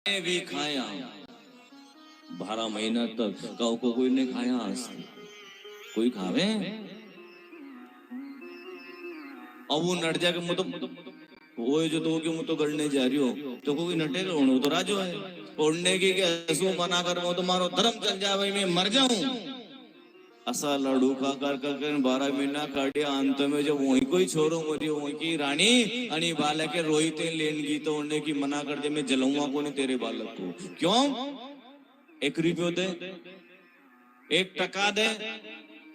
ने भी खाया 12 महीना तक कौ को कोई ने खाया आज कोई खावे अब वो नट जाके मुझे वो जो तो कि मुझे तो गढ़ने जा रही हो तो कोई नटेगा उन्होंने तो राजो है उड़ने की ऐसो मना कर तुम्हारो धर्म चल जाए भाई मैं मर जाऊं असा लड़ू का कर 12 महीना काटिया अंत में जब वही कोई छोरो मरी वही की रानी आणि बालक के रोईते लेन की तो उड़ने की मना कर दे मैं जलाऊंगा को नहीं तेरे बालक को क्यों 1 रुपया दे 1 टका दे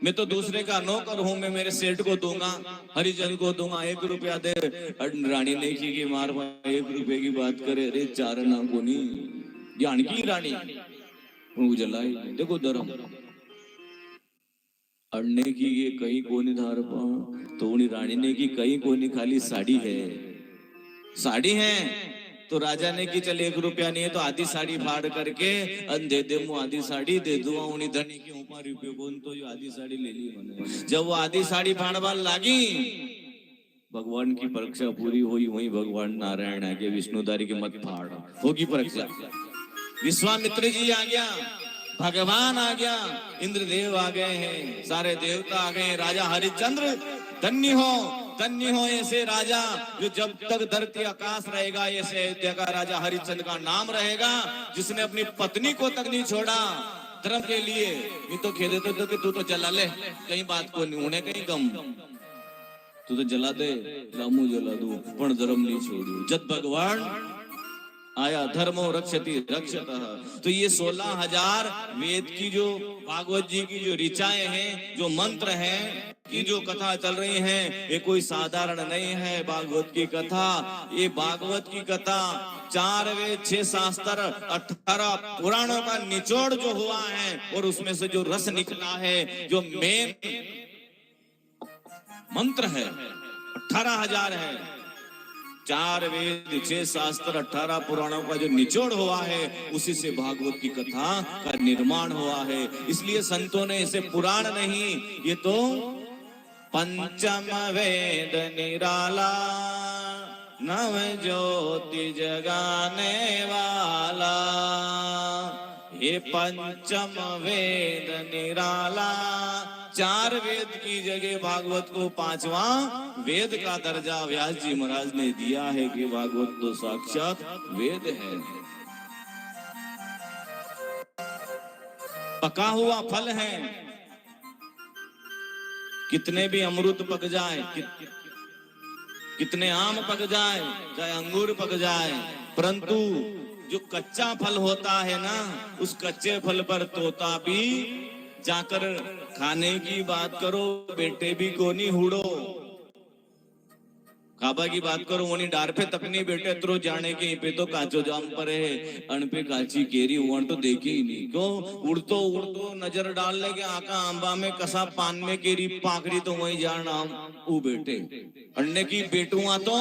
मैं तो दूसरे का नौकर हूं मैं मेरे सेठ को दूंगा हरिजन को दूंगा 1 रुपया दे रानी ने की मार 1 रुपये की बात करे अरे 4 ना को नहीं जान की रानी जलाई देखो धर्म अड़ने की ये कहीं कोनी धार पा तो उन्हीं रानी ने की कहीं कोनी खाली साड़ी है तो राजा ने की चल 1 रुपया नहीं है तो आधी साड़ी फाड़ करके दे दे मु आधी साड़ी दे दूंगा उन्हीं धनी के ऊपर रुपये को तो ये आधी साड़ी ले ली मैंने जब वो आधी साड़ी फाड़वा लागी भगवान की परीक्षा पूरी हुई वही भगवान नारायण आगे विष्णुदारी के मत फाड़ होगी परीक्षा विश्वामित्र जी आ गया भगवान आ गया इंद्रदेव आ गए हैं सारे देवता आ गए राजा हरिश्चंद्र धन्य हो ऐसे राजा जो जब तक धरती आकाश रहेगा ऐसे अयोध्या का राजा हरिश्चंद्र का नाम रहेगा जिसने अपनी पत्नी को तक नहीं छोड़ा धर्म के लिए ये तो कह देते तो कि तू तो जला ले कहीं बात को नहीं होने कहीं गम तू तो जला दे लामू जला दू पण धर्म नहीं छोड़ू जब भगवान आया धर्मो रक्षति रक्षतः तो ये 16,000 वेद की जो भागवत जी की जो ऋचाएं हैं जो मंत्र हैं की जो कथा चल रही है ये कोई साधारण नहीं है भागवत की कथा ये भागवत की कथा 4 वेद 6 शास्त्र 18 पुराणों का निचोड़ जो हुआ है और उसमें से जो रस निकला है जो मेन मंत्र है 18,000 है 4 वेद 6 शास्त्र 18 पुराणों का जो निचोड़ हुआ है उसी से भागवत की कथा का निर्माण हुआ है इसलिए संतों ने इसे पुराण नहीं ये तो पंचम वेद निराला नव ज्योति जगाने वाला ये पंचम वेद निराला 4 वेद की जगह भागवत को 5वां वेद का दर्जा व्यास जी महाराज ने दिया है कि भागवत तो साक्षात वेद है पका हुआ फल है कितने भी अमरूद पक जाए कितने आम पक जाए चाहे अंगूर पक जाए परंतु जो कच्चा फल होता है ना उस कच्चे फल पर तोता भी जाकर खाने की बात करो बेटे भी को नहीं हुड़ो खाबा की बात करो वो नहीं डार पे तपनी बेटे त्रो जाने के पे तो काचो जाम पर है अण पे काची केरी हुआ तो देखे ही नहीं क्यों उड़तो नजर डाल ले के आका आंबा में कसा पान में केरी पाकड़ी तो वही जाना वो बेटे अण्णे की बेटुआ तो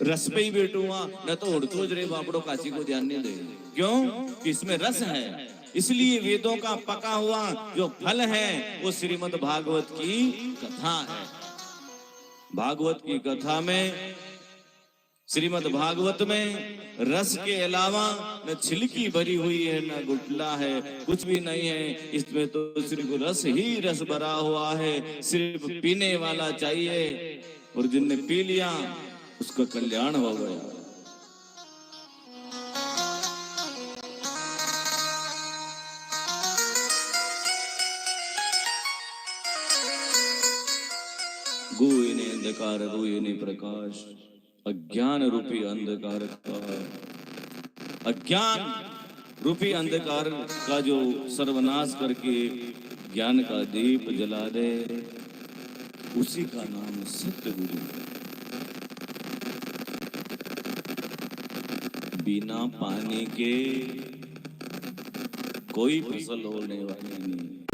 रस पे ही बेटुआ न तो उड़तो रे बापड़ो काची को ध्यान नहीं दे क्यों इसमें रस है इसलिए वेदों का पका हुआ जो फल है वो श्रीमद् भागवत की कथा है भागवत की कथा में श्रीमद् भागवत में रस के अलावा न छिलकी भरी हुई है न गुटला है कुछ भी नहीं है इसमें तो सिर्फ रस ही रस भरा हुआ है सिर्फ पीने वाला चाहिए और जिनने पी लिया उसका कल्याण हो गया गुहिने अंधकार गुहिने प्रकाश अज्ञान रूपी अंधकार का अज्ञान रूपी अंधकार का जो सर्वनाश करके ज्ञान का दीप जला दे उसी का नाम सतगुरु है बिना पानी के कोई फसल होने वाली नहीं